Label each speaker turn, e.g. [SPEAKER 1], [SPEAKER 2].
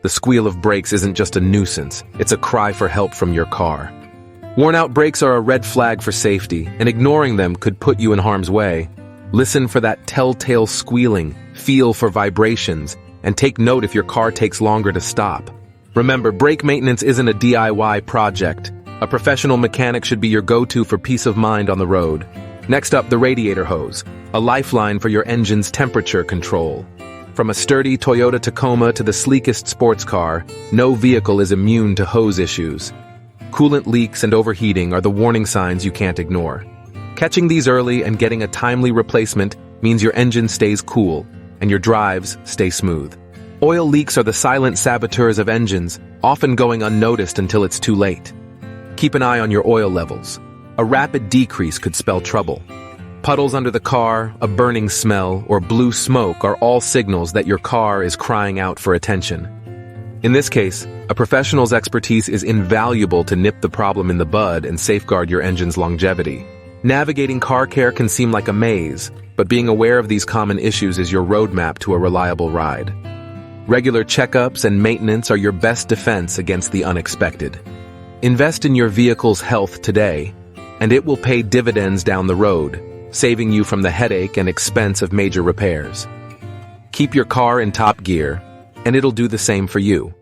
[SPEAKER 1] The squeal of brakes isn't just a nuisance, it's a cry for help from your car. Worn-out brakes are a red flag for safety, and ignoring them could put you in harm's way. Listen for that telltale squealing, feel for vibrations, and take note if your car takes longer to stop. Remember, brake maintenance isn't a DIY project. A professional mechanic should be your go-to for peace of mind on the road. Next up, the radiator hose, a lifeline for your engine's temperature control. From a sturdy Toyota Tacoma to the sleekest sports car, no vehicle is immune to hose issues. Coolant leaks and overheating are the warning signs you can't ignore. Catching these early and getting a timely replacement means your engine stays cool and your drives stay smooth. Oil leaks are the silent saboteurs of engines, often going unnoticed until it's too late. Keep an eye on your oil levels. A rapid decrease could spell trouble. Puddles under the car, a burning smell, or blue smoke are all signals that your car is crying out for attention. In this case, a professional's expertise is invaluable to nip the problem in the bud and safeguard your engine's longevity. Navigating car care can seem like a maze, but being aware of these common issues is your roadmap to a reliable ride. Regular checkups and maintenance are your best defense against the unexpected. Invest in your vehicle's health today, and it will pay dividends down the road, saving you from the headache and expense of major repairs. Keep your car in top gear, and it'll do the same for you.